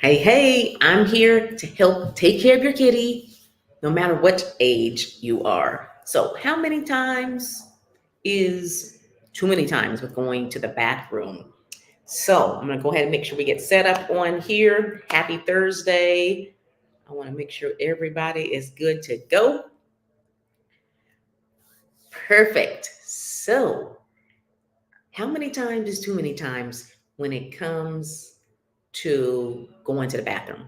Hey, I'm here to help take care of your kitty, no matter what age you are. So, how many times is too many times with going to the bathroom? So, I'm going to go ahead and make sure we get set up on here. Happy Thursday. I want to make sure everybody is good to go. Perfect. So, how many times is too many times when it comes to going to the bathroom?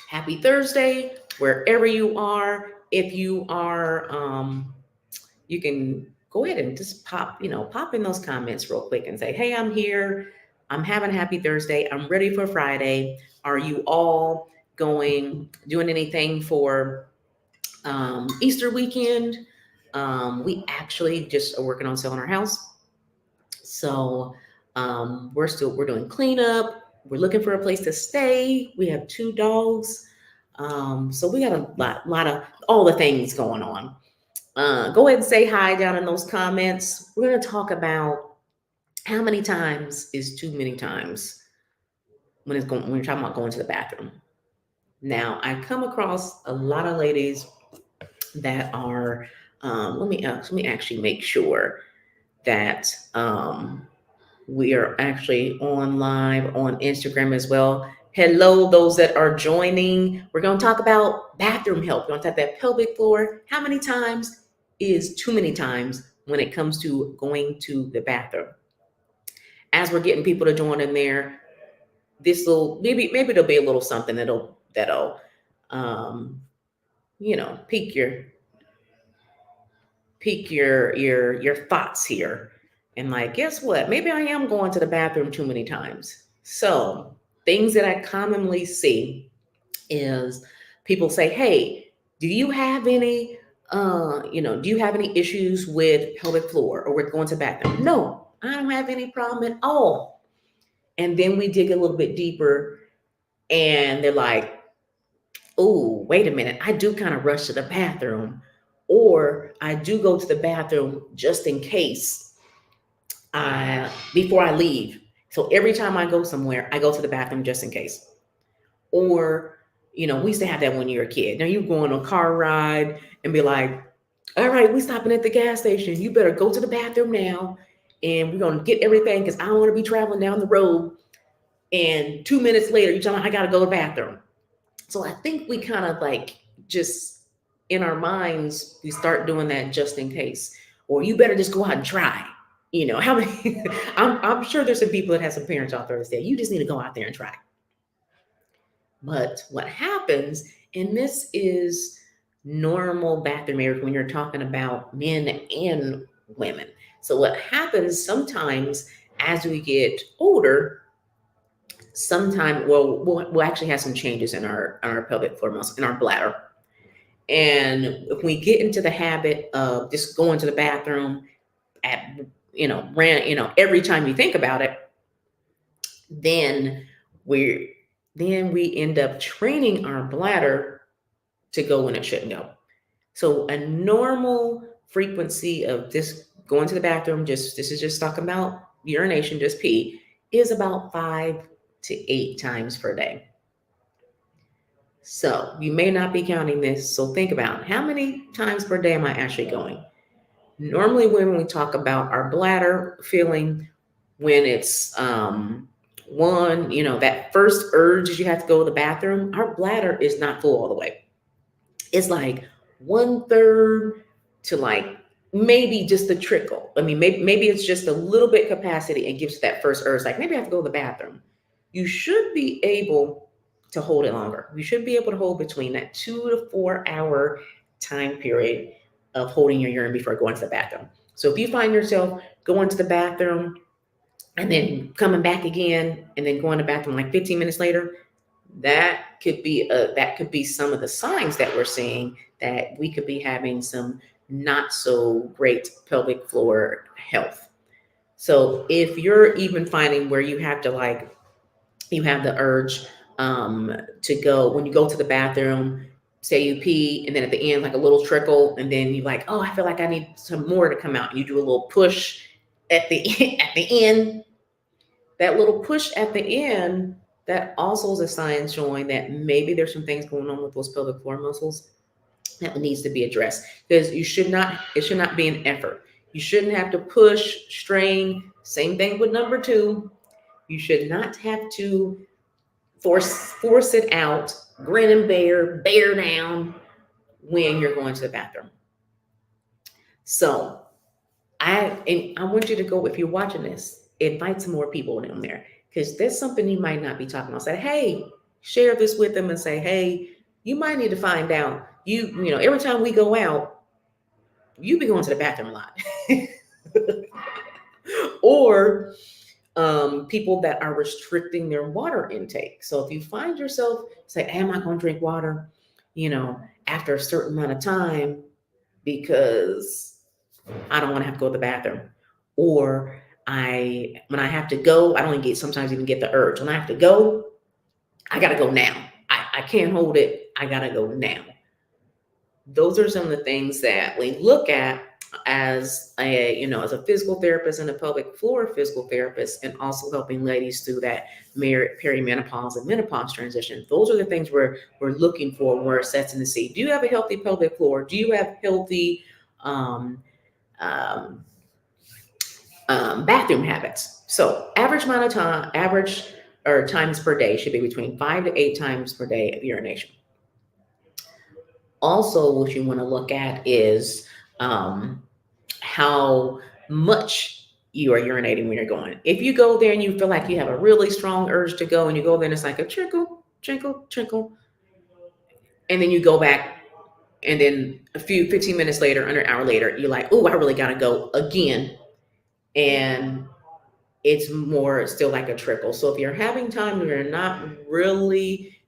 Happy Thursday, wherever you are. If you are, you can go ahead and just pop in those comments real quick and say, hey, I'm here. I'm having a happy Thursday. I'm ready for Friday. Are you all doing anything for Easter weekend? We actually just are working on selling our house. So we're doing cleanup. We're looking for a place to stay. We have two dogs. So we got a lot of all the things going on. Go ahead and say hi down in those comments. We're going to talk about how many times is too many times when you're talking about going to the bathroom. Now, I come across a lot of ladies that are. Let me actually make sure that we are actually on live on Instagram as well. Hello, those that are joining. We're going to talk about bathroom help. We're going to talk about pelvic floor. How many times is too many times when it comes to going to the bathroom? As we're getting people to join in there, this will maybe there'll be a little something that'll um, pique your thoughts here. And like, guess what? Maybe I am going to the bathroom too many times. So things that I commonly see is people say, hey, do you have any do you have any issues with pelvic floor or with going to the bathroom? No, I don't have any problem at all. And then we dig a little bit deeper and they're like, oh, wait a minute, I do kind of rush to the bathroom, or I do go to the bathroom just in case before I leave. So every time I go somewhere, I go to the bathroom just in case. Or, we used to have that when you were a kid. Now you go on a car ride and be like, all right, we stopping at the gas station. You better go to the bathroom now. And we're going to get everything because I don't want to be traveling down the road. And 2 minutes later, you tell me I got to go to the bathroom. So I think we kind of like just in our minds, we start doing that just in case. Or you better just go out and try. How many? I'm sure there's some people that have some parents out there that say you just need to go out there and try. But what happens, and this is normal bathroom area when you're talking about men and women. So what happens sometimes as we get older, sometimes we'll actually have some changes in our pelvic floor muscle in our bladder. And if we get into the habit of just going to the bathroom at every time you think about it, then we we end up training our bladder to go when it shouldn't go. So a normal frequency of this going to the bathroom, this is just talking about urination, just pee, is about 5 to 8 times per day. So you may not be counting this. So think about how many times per day am I actually going? Normally, when we talk about our bladder feeling, when it's that first urge that you have to go to the bathroom, our bladder is not full all the way. It's like 1/3 to like maybe just a trickle. I mean, maybe it's just a little bit capacity and gives you that first urge, like maybe I have to go to the bathroom. You should be able to hold it longer. You should be able to hold between that 2 to 4 hour time period of holding your urine before going to the bathroom. So if you find yourself going to the bathroom and then coming back again and then going to the bathroom like 15 minutes later, that could be some of the signs that we're seeing that we could be having some not so great pelvic floor health. So if you're even finding where you have the urge to go when you go to the bathroom, say you pee and then at the end like a little trickle, and then you're like, oh, I feel like I need some more to come out, and you do a little push at the at the end. That little push at the end, that also is a sign showing that maybe there's some things going on with those pelvic floor muscles that needs to be addressed. Because it should not be an effort. You shouldn't have to push, strain. Same thing with number two. You should not have to force it out, grin and bear down when you're going to the bathroom. So I want you to go, if you're watching this, invite some more people in there, because there's something you might not be talking about. Say, hey, share this with them and say, hey, you might need to find out. You know, every time we go out, you be going to the bathroom a lot. Or people that are restricting their water intake. So if you find yourself say, hey, I'm not going to drink water, you know, after a certain amount of time because I don't want to have to go to the bathroom, or when I have to go, I don't get sometimes even get the urge. When I have to go, I got to go now. I can't hold it. I got to go now. Those are some of the things that we look at as as a physical therapist and a pelvic floor physical therapist, and also helping ladies through that perimenopause and menopause transition. Those are the things we're looking for when we're assessing to see, do you have a healthy pelvic floor? Do you have healthy bathroom habits? So average amount of time, times per day should be between 5 to 8 times per day of urination. Also, what you want to look at is how much you are urinating when you're going. If you go there and you feel like you have a really strong urge to go, and you go there and it's like a trickle, trickle, trickle, and then you go back, and then 15 minutes later, under an hour later, you're like, oh, I really got to go again. And it's more still like a trickle. So if you're having time, you're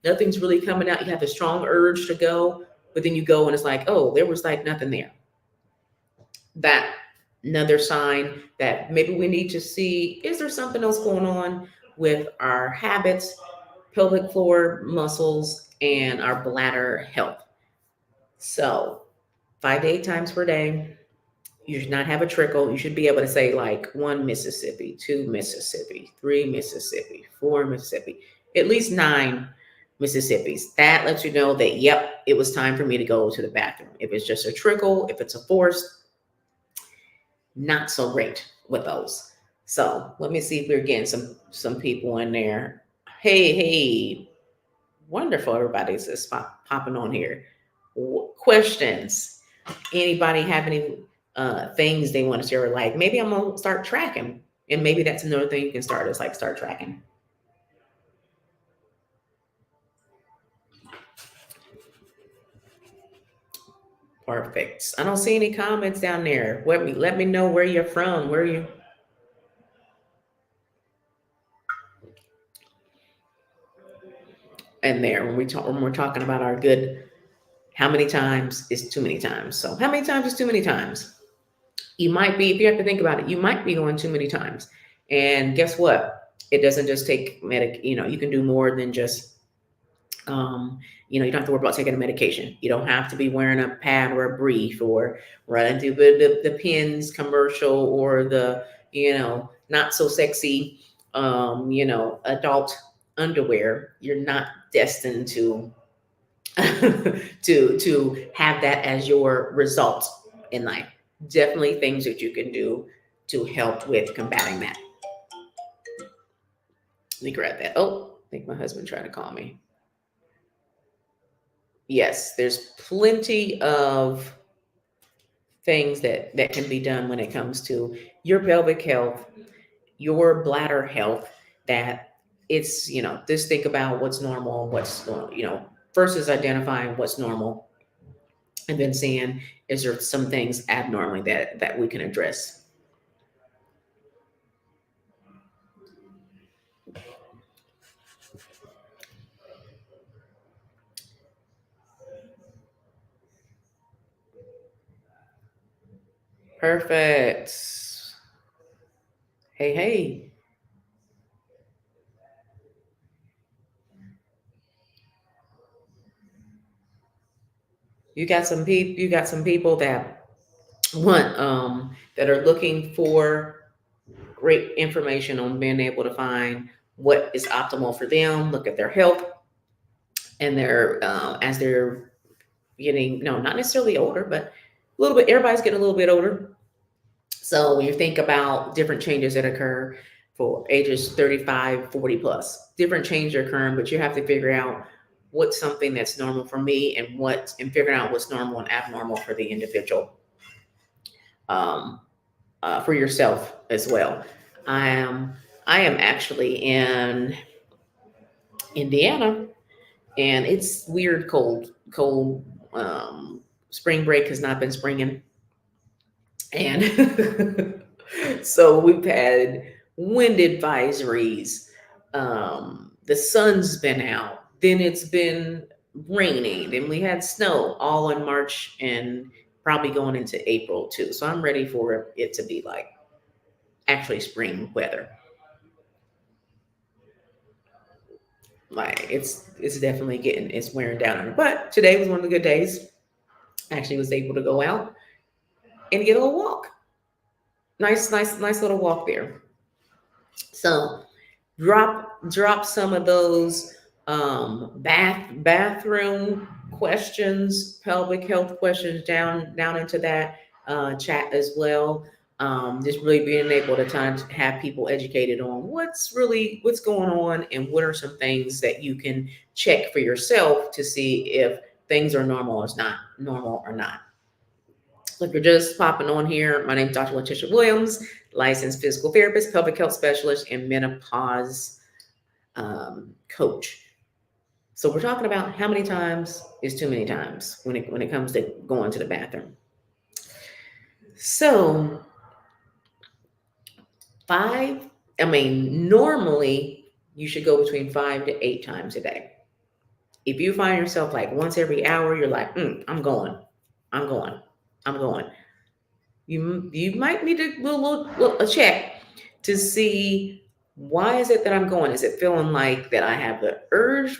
nothing's really coming out, you have a strong urge to go, but then you go and it's like, oh, there was like nothing there. That another sign that maybe we need to see, is there something else going on with our habits, pelvic floor muscles, and our bladder health? So 5 to 8 times per day. You should not have a trickle. You should be able to say like 1 Mississippi, 2 Mississippi, 3 Mississippi, 4 Mississippi, at least 9 Mississippis. That lets you know that, yep, it was time for me to go to the bathroom. If it's just a trickle, if it's a force, not so great with those. So let me see if we're getting some people in there. Hey, wonderful. Everybody's just popping on here. Questions? Anybody have any things they want to share? Like, maybe I'm gonna start tracking, and maybe that's another thing you can start, is like start tracking. Perfect. I don't see any comments down there. Let me know where you're from. Where you? And there, when we're talking about our good, how many times is too many times? So how many times is too many times? You might be, if you have to think about it, you might be going too many times. And guess what? It doesn't just take you can do more than just you don't have to worry about taking a medication. You don't have to be wearing a pad or a brief or running through the pins commercial, or the, not so sexy, adult underwear. You're not destined to to have that as your result in life. Definitely things that you can do to help with combating that. Let me grab that. Oh, I think my husband tried to call me. Yes, there's plenty of things that can be done when it comes to your pelvic health, your bladder health. That it's, just think about what's normal, first is identifying what's normal, and then seeing, is there some things abnormally that we can address. Perfect. Hey. You got some people that want that are looking for great information on being able to find what is optimal for them, look at their health and their as they're getting, no, not necessarily older, but a little bit, everybody's getting a little bit older. So when you think about different changes that occur for ages 35, 40 plus, different changes are occurring, but you have to figure out what's something that's normal for me and figuring out what's normal and abnormal for the individual, um, for yourself as well. I am actually in Indiana, and it's weird cold. Spring break has not been springing, and so we've had wind advisories. The sun's been out, then it's been raining, then we had snow all in March and probably going into April too. So I'm ready for it to be like actually spring weather. Like it's definitely it's wearing down on it. But today was one of the good days. Actually was able to go out and get a little walk. Nice little walk there. So drop some of those bathroom questions, pelvic health questions down into that chat as well. Just really being able to kind of have people educated on what's going on and what are some things that you can check for yourself to see if things are normal or not. So if you're just popping on here, my name is Dr. Letitia Williams, licensed physical therapist, pelvic health specialist, and menopause coach. So we're talking about how many times is too many times when it comes to going to the bathroom. So normally you should go between 5 to 8 times a day. If you find yourself like once every hour, you're like, I'm going. You might need to look a check to see, why is it that I'm going? Is it feeling like that I have the urge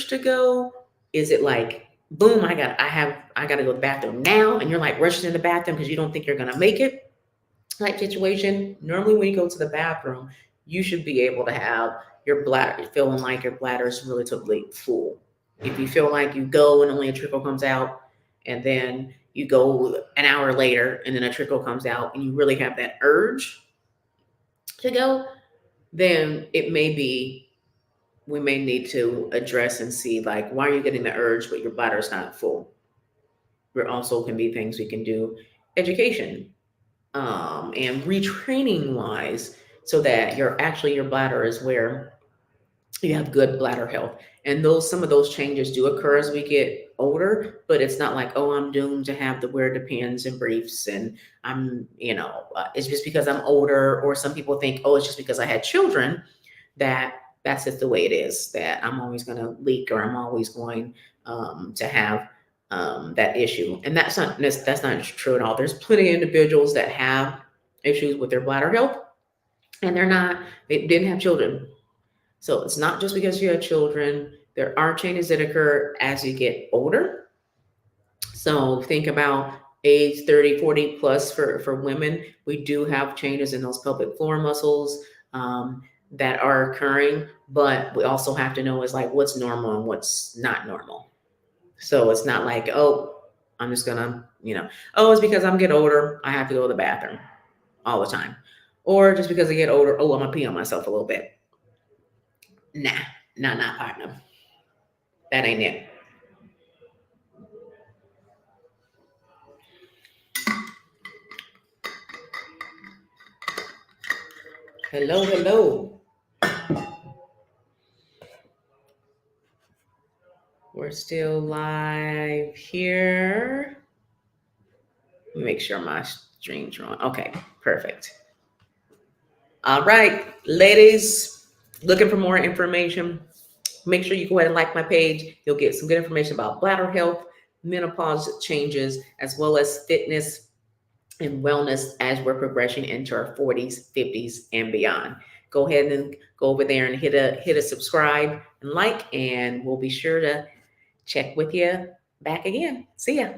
to go? Is it like, boom, I got to go to the bathroom now, and you're like rushing in the bathroom because you don't think you're gonna make it? Type situation. Normally, when you go to the bathroom, you should be able to have your bladder feeling like your bladder is relatively full. If you feel like you go and only a trickle comes out, and then you go an hour later and then a trickle comes out, and you really have that urge to go, then we may need to address and see, like, why are you getting the urge but your bladder is not full? There also can be things we can do, education and retraining wise, so that your bladder is where you have good bladder health. And some of those changes do occur as we get older, but it's not like, oh, I'm doomed to have to wear Depends and briefs, and it's just because I'm older. Or some people think, oh, it's just because I had children that's just the way it is, that I'm always going to leak, or I'm always going to have that issue. And that's not true at all. There's plenty of individuals that have issues with their bladder health, and they didn't have children. So it's not just because you have children. There are changes that occur as you get older. So think about age 30, 40 plus for women. We do have changes in those pelvic floor muscles that are occurring, but we also have to know is like what's normal and what's not normal. So it's not like, oh, I'm just gonna, oh, it's because I'm getting older, I have to go to the bathroom all the time. Or just because I get older, oh, I'm gonna pee on myself a little bit. Nah, partner. That ain't it. Hello. We're still live here. Let me make sure my streams are on. Okay, perfect. All right, ladies, looking for more information, make sure you go ahead and like my page. You'll get some good information about bladder health, menopause changes, as well as fitness and wellness as we're progressing into our 40s, 50s, and beyond. Go ahead and go over there and hit a subscribe and like, and we'll be sure to check with you back again. See ya.